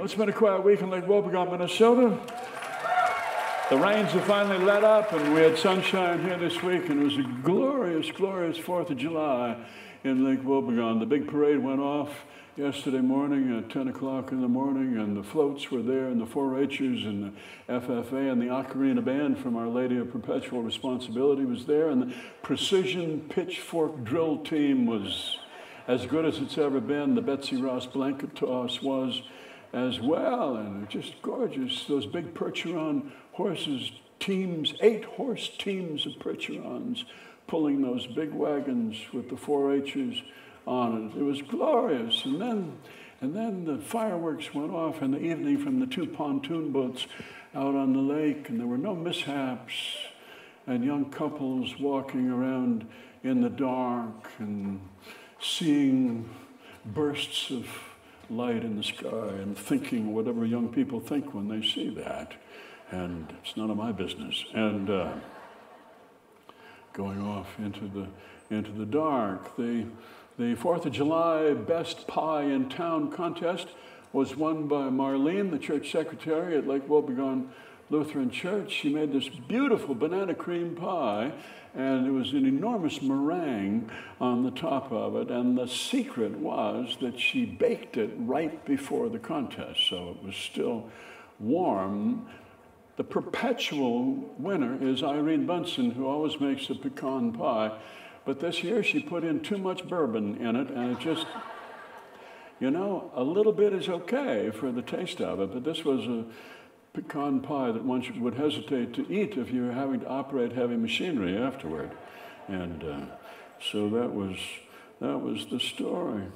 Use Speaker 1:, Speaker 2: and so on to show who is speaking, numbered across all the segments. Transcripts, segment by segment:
Speaker 1: Well, it's been a quiet week in Lake Wobegon, Minnesota. The rains have finally let up, and we had sunshine here this week, and it was a glorious, glorious 4th of July in Lake Wobegon. The big parade went off yesterday morning at 10 o'clock in the morning, and the floats were there, and the 4-H'ers and the FFA and the Ocarina Band from Our Lady of Perpetual Responsibility was there, and the precision pitchfork drill team was as good as it's ever been. The Betsy Ross blanket toss was as well, and just gorgeous. Those big Percheron horses, teams, 8-horse teams of Percherons pulling those big wagons with the 4-H'ers on it. It was glorious. And then the fireworks went off in the evening from the 2 pontoon boats out on the lake, and there were no mishaps, and young couples walking around in the dark and seeing bursts of light in the sky and thinking whatever young people think when they see that. And it's none of my business. And going off into the dark. The 4th of July Best Pie in Town contest was won by Marlene, the church secretary at Lake Wobegon Lutheran Church. She made this beautiful banana cream pie, and it was an enormous meringue on the top of it, and the secret was that she baked it right before the contest, so it was still warm. The perpetual winner is Irene Bunsen, who always makes the pecan pie, but this year she put in too much bourbon in it, and it just, you know, a little bit is okay for the taste of it, but this was a pecan pie that one would hesitate to eat if you were having to operate heavy machinery afterward. And so that was the story.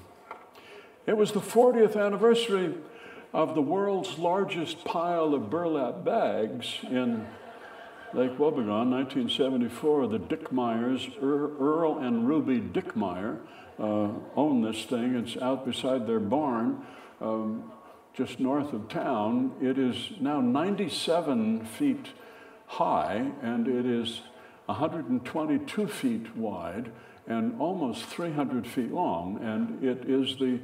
Speaker 1: It was the 40th anniversary of the world's largest pile of burlap bags in Lake Wobegon, 1974. The Dickmeyers, Earl and Ruby Dickmeyer, own this thing. It's out beside their barn, just north of town. It is now 97 feet high, and it is 122 feet wide and almost 300 feet long, and it is the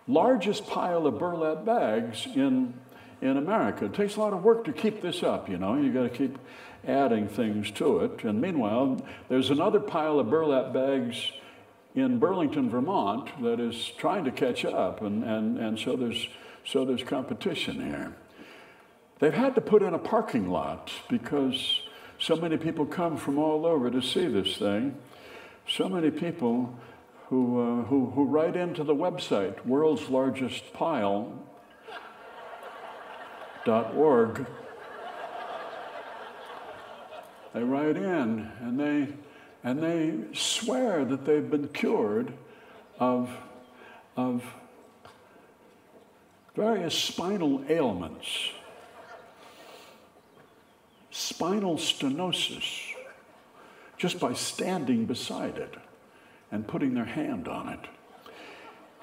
Speaker 1: largest pile of burlap bags in America. It takes a lot of work to keep this up, you know. You got to keep adding things to it. And meanwhile, there's another pile of burlap bags in Burlington, Vermont, that is trying to catch up, and so there's competition here. They've had to put in a parking lot because so many people come from all over to see this thing. So many people who write into the website, world's largest pile.org. They write in and they swear that they've been cured of various spinal ailments, spinal stenosis, just by standing beside it and putting their hand on it.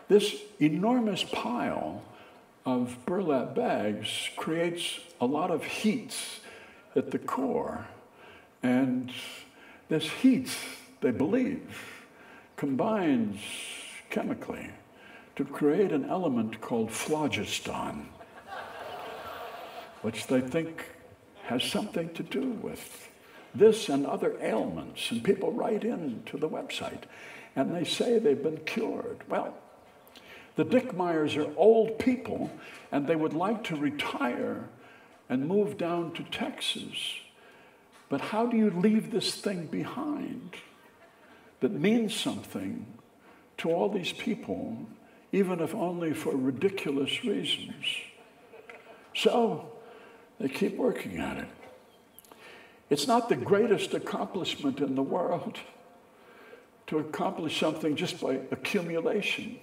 Speaker 1: This enormous pile of burlap bags creates a lot of heat at the core, and this heat, they believe, combines chemically to create an element called phlogiston, which they think has something to do with this and other ailments. And people write in to the website, and they say they've been cured. Well, the Dickmeyers are old people, and they would like to retire and move down to Texas. But how do you leave this thing behind that means something to all these people, even if only for ridiculous reasons? So they keep working at it. It's not the greatest accomplishment in the world to accomplish something just by accumulation.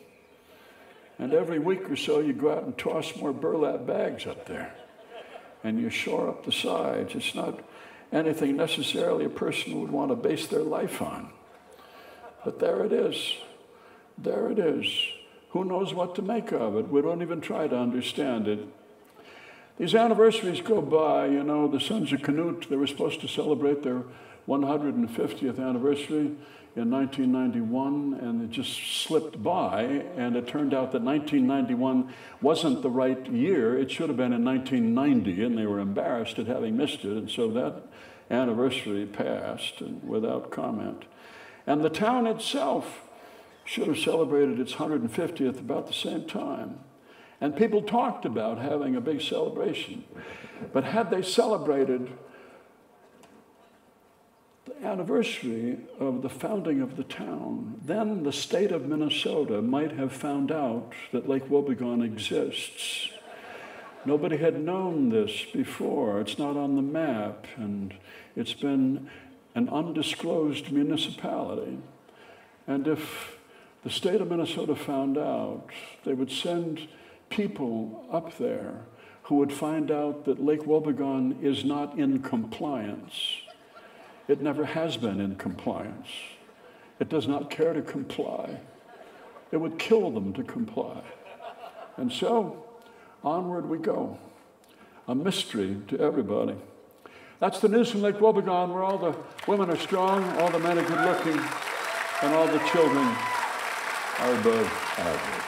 Speaker 1: And every week or so, you go out and toss more burlap bags up there, and you shore up the sides. It's not anything necessarily a person would want to base their life on. But there it is. There it is. Who knows what to make of it? We don't even try to understand it. These anniversaries go by. You know, the Sons of Canute, they were supposed to celebrate their 150th anniversary in 1991, and it just slipped by, and it turned out that 1991 wasn't the right year. It should have been in 1990, and they were embarrassed at having missed it, and so that anniversary passed without comment. And the town itself should have celebrated its 150th about the same time. And people talked about having a big celebration. But had they celebrated the anniversary of the founding of the town, then the state of Minnesota might have found out that Lake Wobegon exists. Nobody had known this before. It's not on the map, and it's been an undisclosed municipality. And if the state of Minnesota found out, they would send people up there who would find out that Lake Wobegon is not in compliance. It never has been in compliance. It does not care to comply. It would kill them to comply. And so, onward we go. A mystery to everybody. That's the news from Lake Wobegon, where all the women are strong, all the men are good looking, and all the children are above average.